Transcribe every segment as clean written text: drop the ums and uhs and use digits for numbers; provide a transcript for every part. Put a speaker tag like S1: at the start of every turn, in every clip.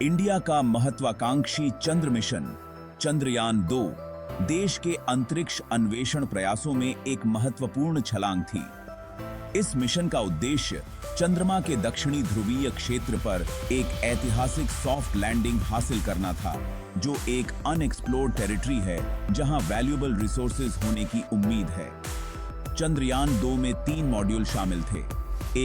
S1: India का महत्वाकांक्षी चंद्र mission Chandrayaan-2 देश के अंतरिक्ष अन्वेषण प्रयासों में एक महत्वपूर्ण छलांग थी। इस मिशन का उद्देश्य चंद्रमा के दक्षिणी ध्रुवीय क्षेत्र पर एक ऐतिहासिक सॉफ्ट लैंडिंग हासिल करना था, जो एक अनएक्सप्लोर्ड टेरिटरी है जहां वैल्यूएबल रिसोर्सेज होने की उम्मीद है। चंद्रयान-2 में 3 मॉड्यूल शामिल थे,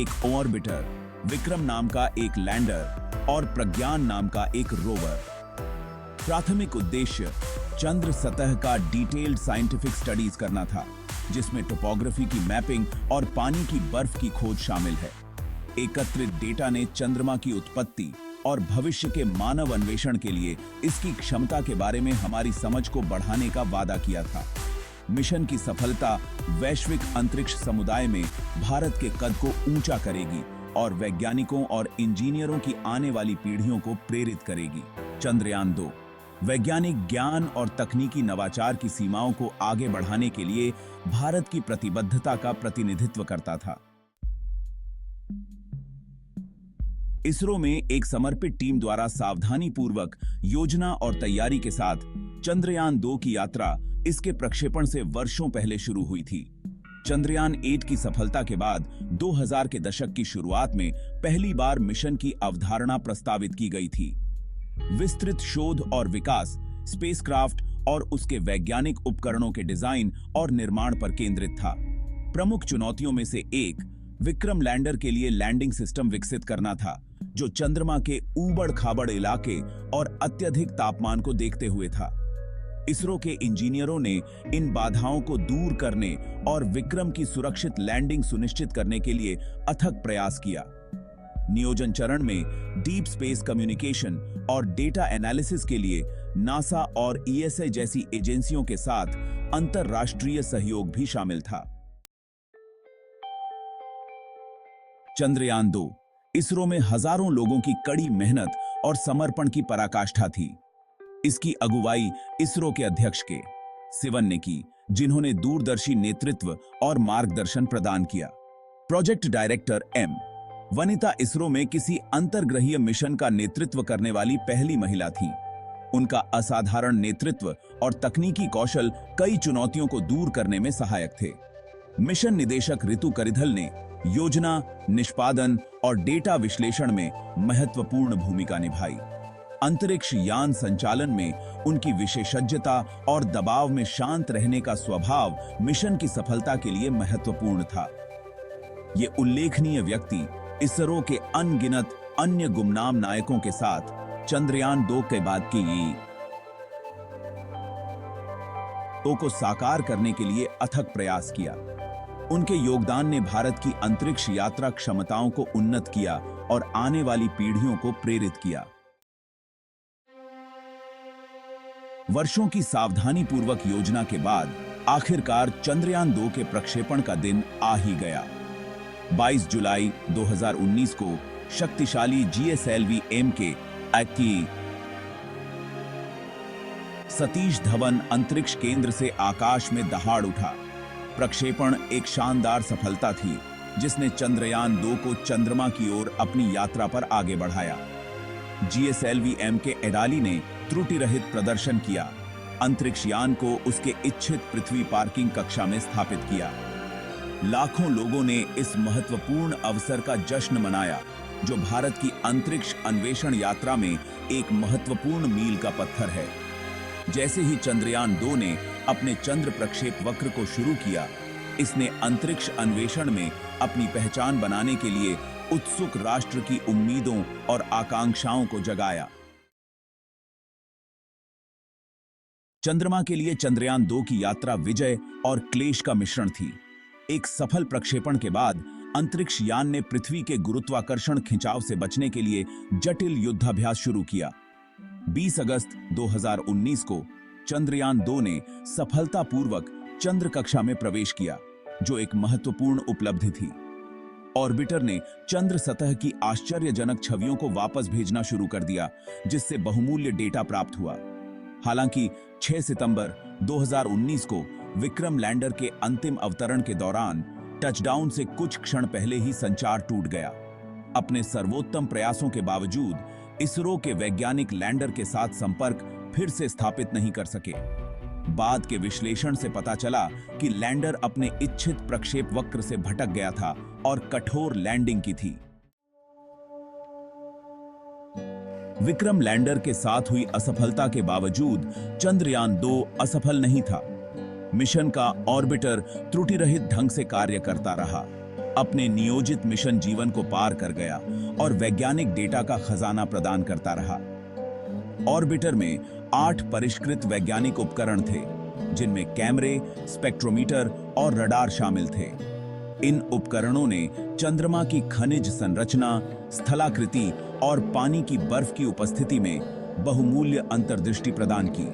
S1: एक ऑर्बिटर, विक्रम नाम का एक लैंडर और प्रज्ञान नाम का एक रोवर। प्राथमिक उद्देश्य चंद्र सतह का डिटेल्ड साइंटिफिक स्टडीज करना था, जिसमें टोपोग्राफी की मैपिंग और पानी की बर्फ की खोज शामिल है। एकत्रित डेटा ने चंद्रमा की उत्पत्ति और भविष्य के मानव अन्वेषण के लिए इसकी क्षमता के बारे में हमारी समझ को बढ़ाने का वादा किया था। मिशन की सफलता वैश्विक अंतरिक्ष समुदाय में भारत के कद को ऊंचा करेगी और वैज्ञानिकों और इंजीनियरों की आने वाली पीढ़ियों को प्रेरित करेगी। चंद्रयान-2 वैज्ञानिक ज्ञान और तकनीकी नवाचार की सीमाओं को आगे बढ़ाने के लिए भारत की प्रतिबद्धता का प्रतिनिधित्व करता था। इसरो में एक समर्पित टीम द्वारा सावधानीपूर्वक योजना और तैयारी के साथ चंद्रयान-2 की यात्रा इसके प्रक्षेपण से वर्षों पहले शुरू हुई थी। चंद्रयान-8 की सफलता के बाद 2000 के दशक की शुरुआत में पहली बार मिशन की अवधारणा प्रस्तावित की गई थी। विस्तृत शोध और विकास स्पेसक्राफ्ट और उसके वैज्ञानिक उपकरणों के डिजाइन और निर्माण पर केंद्रित था। प्रमुख चुनौतियों में से एक विक्रम लैंडर के लिए लैंडिंग सिस्टम विकसित करना था, जो चंद्रमा के ऊबड़-खाबड़ इलाके और अत्यधिक तापमान को देखते हुए था। इसरो के इंजीनियरों ने इन बाधाओं को दूर करने और विक्रम की सुरक्षित लैंडिंग सुनिश्चित करने के लिए अथक प्रयास किया। नियोजन चरण में डीप स्पेस कम्युनिकेशन और डेटा एनालिसिस के लिए नासा और ईएसए जैसी एजेंसियों के साथ अंतरराष्ट्रीय सहयोग भी शामिल था। चंद्रयान-2 इसरो में हजारों लोगों की कड़ी मेहनत और समर्पण की पराकाष्ठा थी। इसकी अगुवाई इसरो के अध्यक्ष के सिवन ने की, जिन्होंने दूरदर्शी नेतृत्व और मार्गदर्शन प्रदान किया। Project director M Vanitha ISRO में किसी अंतर्ग्रहीय मिशन का नेतृत्व करने वाली पहली महिला थीं। उनका असाधारण नेतृत्व और तकनीकी कौशल कई चुनौतियों को दूर करने में सहायक थे। मिशन निदेशक ऋतु करिधल ने योजना, निष्पादन और डेटा विश्लेषण में महत्वपूर्ण भूमिका निभाई। अंतरिक्ष यान संचालन में उनकी विशेषज्ञता और दबाव में शांत रहने का स्वभाव मिशन की सफलता के लिए महत्वपूर्ण था। ये उल्लेखनीय व्यक्ति इसरो के अनगिनत अन्य गुमनाम नायकों के साथ चंद्रयान-2 के बाद की को साकार करने के लिए अथक प्रयास किया। उनके योगदान ने भारत की अंतरिक्ष यात्रा क्षमताओं को उन्नत किया और आने वाली पीढ़ियों को प्रेरित किया। वर्षों की सावधानीपूर्वक योजना के बाद आखिरकार चंद्रयान-2 के प्रक्षेपण का दिन आ ही गया। 22 जुलाई 2019 को शक्तिशाली GSLV-M के सतीश धवन अंतरिक्ष केंद्र से आकाश में दहाड़ उठा। प्रक्षेपण एक शानदार सफलता थी, जिसने चंद्रयान-2 को चंद्रमा की ओर अपनी यात्रा पर आगे बढ़ाया। GSLV-M के एडाली ने त्रुटि रहित प्रदर्शन किया, अंतरिक्ष यान को उसके इच्छित पृथ्वी पार्किंग कक्षा में स्थापित किया। लाखों लोगों ने इस महत्वपूर्ण अवसर का जश्न मनाया, जो भारत की अंतरिक्ष अन्वेषण यात्रा में एक महत्वपूर्ण मील का पत्थर है। जैसे ही चंद्रयान-2 ने अपने चंद्र प्रक्षेप वक्र को शुरू किया, इसने अंतरिक्ष अन्वेषण में अपनी पहचान बनाने के लिए उत्सुक राष्ट्र की उम्मीदों और आकांक्षाओं को जगाया। चंद्रमा के लिए चंद्रयान-2 की यात्रा विजय और क्लेश का मिश्रण थी। एक सफल प्रक्षेपण के बाद अंतरिक्ष यान ने पृथ्वी के गुरुत्वाकर्षण खिंचाव से बचने के लिए जटिल युद्धाभ्यास शुरू किया। 20 अगस्त 2019 को चंद्रयान-2 ने सफलतापूर्वक चंद्र कक्षा में प्रवेश किया, जो एक महत्वपूर्ण उपलब्धि थी। ऑर्बिटर ने चंद्र सतह की आश्चर्यजनक छवियों को वापस भेजना शुरू कर दिया, जिससे बहुमूल्य डेटा प्राप्त हुआ। हालांकि 6 सितंबर 2019 को विक्रम लैंडर के अंतिम अवतरण के दौरान टचडाउन से कुछ क्षण पहले ही संचार टूट गया। अपने सर्वोत्तम प्रयासों के बावजूद इसरो के वैज्ञानिक लैंडर के साथ संपर्क फिर से स्थापित नहीं कर सके। बाद के विश्लेषण से पता चला कि लैंडर अपने इच्छित प्रक्षेप वक्र से भटक गया था और कठोर लैंडिंग की थी। विक्रम लैंडर के साथ हुई असफलता के बावजूद चंद्रयान-2 असफल नहीं था। मिशन का ऑर्बिटर त्रुटि रहित ढंग से कार्य करता रहा, अपने नियोजित मिशन जीवन को पार कर गया और वैज्ञानिक डेटा का खजाना प्रदान करता रहा। ऑर्बिटर में 8 परिष्कृत वैज्ञानिक उपकरण थे, जिनमें कैमरे, स्पेक्ट्रोमीटर और रडार शामिल थे। इन उपकरणों ने चंद्रमा की खनिज संरचना, स्थलाकृति और पानी की बर्फ की उपस्थिति में बहुमूल्य अंतर्दृष्टि प्रदान की।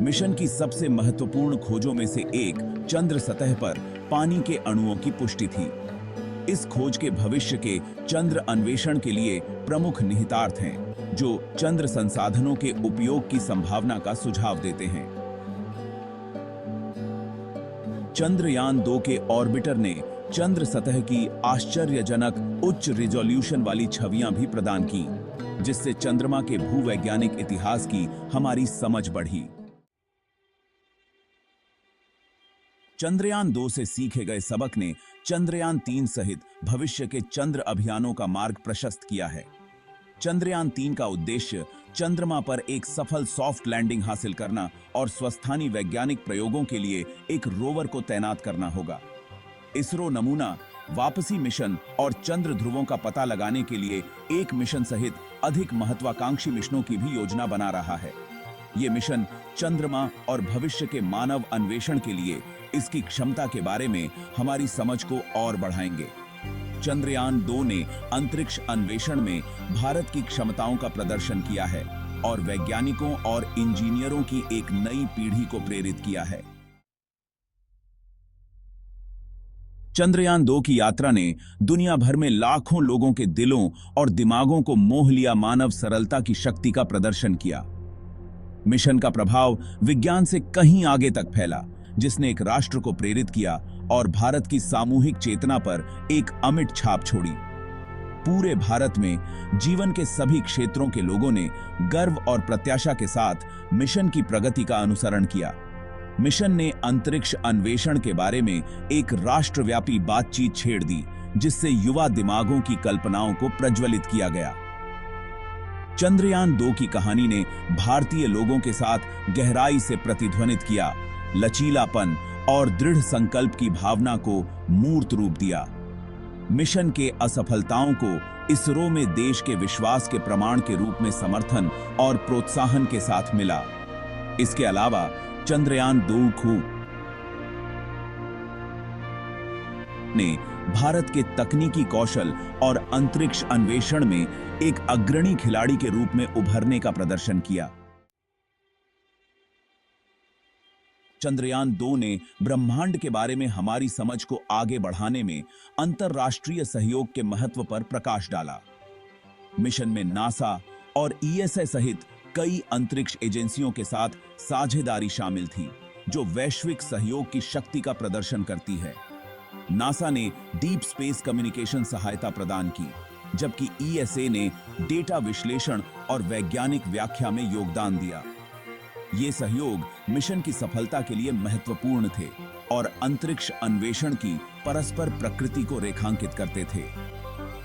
S1: मिशन की सबसे महत्वपूर्ण खोजों में से एक चंद्र सतह पर पानी के अणुओं की पुष्टि थी। इस खोज के भविष्य के चंद्र अन्वेषण के लिए प्रमुख निहितार्थ हैं, जो चंद्र संसाधनों के उपयोग की संभावना का सुझाव देते हैं। चंद्रयान-2 के ऑर्बिटर ने चंद्र सतह की आश्चर्यजनक उच्च रिजोल्यूशन वाली छवियां भी प्रदान की, जिससे चंद्रमा के भूवैज्ञानिक इतिहास की हमारी समझ बढ़ी। चंद्रयान-2 से सीखे गए सबक ने चंद्रयान-3 सहित भविष्य के चंद्र अभियानों का मार्ग प्रशस्त किया है। चंद्रयान-3 का उद्देश्य चंद्रमा पर एक सफल सॉफ्ट लैंडिंग हासिल करना और स्वस्थानी वैज्ञानिक प्रयोगों के लिए एक रोवर को तैनात करना होगा। इसरो नमूना वापसी मिशन और चंद्र ध्रुवों का पता लगाने के लिए एक मिशन सहित अधिक महत्वाकांक्षी मिशनों की भी योजना बना रहा है। ये मिशन चंद्रमा और भविष्य के मानव अन्वेषण के लिए इसकी क्षमता के बारे में हमारी समझ को और बढ़ाएंगे। चंद्रयान-2 ने अंतरिक्ष अन्वेषण में भारत की क्षमताओं का प्रदर्शन किया है और वैज्ञानिकों और इंजीनियरों की एक नई पीढ़ी को प्रेरित किया है। चंद्रयान-2 की यात्रा ने दुनिया भर में लाखों लोगों के दिलों और दिमागों को मोह लिया मानव सरलता की शक्ति का प्रदर्शन किया। मिशन का प्रभाव विज्ञान से कहीं आगे तक फैला, जिसने एक राष्ट्र को प्रेरित किया और भारत की सामूहिक चेतना पर एक अमिट छाप छोड़ी। पूरे भारत में जीवन के सभी क्षेत्रों के लोगों ने गर्व और प्रत्याशा के साथ मिशन की प्रगति का अनुसरण किया। मिशन ने अंतरिक्ष अन्वेषण के बारे में एक राष्ट्रव्यापी बातचीत छेड़ दी, जिससे युवा दिमागों की कल्पनाओं को प्रज्वलित किया गया। चंद्रयान-2 की कहानी ने भारतीय लोगों के साथ गहराई से प्रतिध्वनित किया, लचीलापन और दृढ़ संकल्प की भावना को मूर्त रूप दिया। मिशन के असफलताओं को इसरो में देश के विश्वास के प्रमाण के रूप में समर्थन और प्रोत्साहन के साथ मिला। इसके अलावा चंद्रयान-2 ने भारत के तकनीकी कौशल और अंतरिक्ष अन्वेषण में एक अग्रणी खिलाड़ी के रूप में उभरने का प्रदर्शन किया। चंद्रयान-2 ने ब्रह्मांड के बारे में हमारी समझ को आगे बढ़ाने में अंतर्राष्ट्रीय सहयोग के महत्व पर प्रकाश डाला। मिशन में नासा और ईएसए सहित कई अंतरिक्ष एजेंसियों के साथ साझेदारी शामिल थी, जो वैश्विक सहयोग की शक्ति का प्रदर्शन करती है। नासा ने डीप स्पेस कम्युनिकेशन सहायता प्रदान की, जबकि ईएसए ने डेटा विश्लेषण और वैज्ञानिक व्याख्या में योगदान दिया। ये सहयोग मिशन की सफलता के लिए महत्वपूर्ण थे और अंतरिक्ष अन्वेषण की परस्पर प्रकृति को रेखांकित करते थे।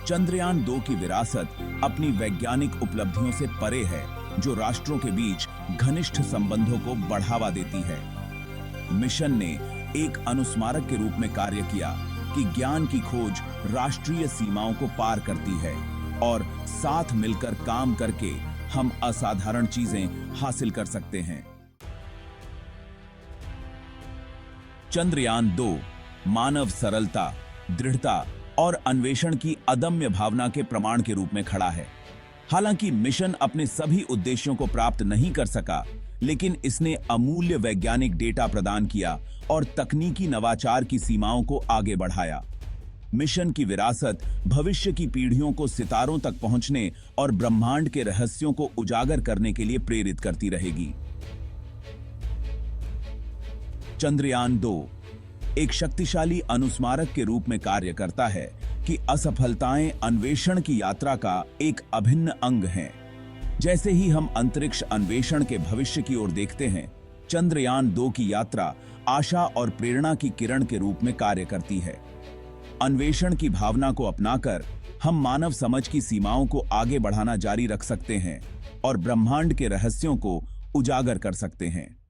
S1: चंद्रयान-2 की विरासत अपनी वैज्ञानिक उपलब्धियों से परे है, जो राष्ट्रों के बीच घनिष्ठ संबंधों को बढ़ावा देती है। मिशन ने एक अनुस्मारक के रूप में कार्य किया कि ज्ञान की खोज राष्ट्रीय सीमाओं को पार करती है और साथ मिलकर काम करके हम असाधारण चीजें हासिल कर सकते हैं। चंद्रयान-2 मानव सरलता, दृढ़ता और अन्वेषण की अदम्य भावना के प्रमाण के रूप में खड़ा है। हालांकि मिशन अपने सभी उद्देश्यों को प्राप्त नहीं कर सका, लेकिन इसने अमूल्य वैज्ञानिक डेटा प्रदान किया और तकनीकी नवाचार की सीमाओं को आगे बढ़ाया। मिशन की विरासत भविष्य की पीढ़ियों को सितारों तक पहुंचने और ब्रह्मांड के रहस्यों को उजागर करने के लिए प्रेरित करती रहेगी। चंद्रयान-2 एक शक्तिशाली अनुस्मारक के रूप में कार्य करता है, कि असफलताएं अन्वेषण की यात्रा का एक अभिन्न अंग हैं। जैसे ही हम अंतरिक्ष अन्वेषण के भविष्य की ओर देखते हैं, चंद्रयान-2 की यात्रा आशा और प्रेरणा की किरण के रूप में कार्य करती है। अन्वेषण की भावना को अपनाकर हम मानव समझ की सीमाओं को आगे बढ़ाना जारी रख सकते हैं और ब्रह्मांड के रहस्यों को उजागर कर सकते हैं।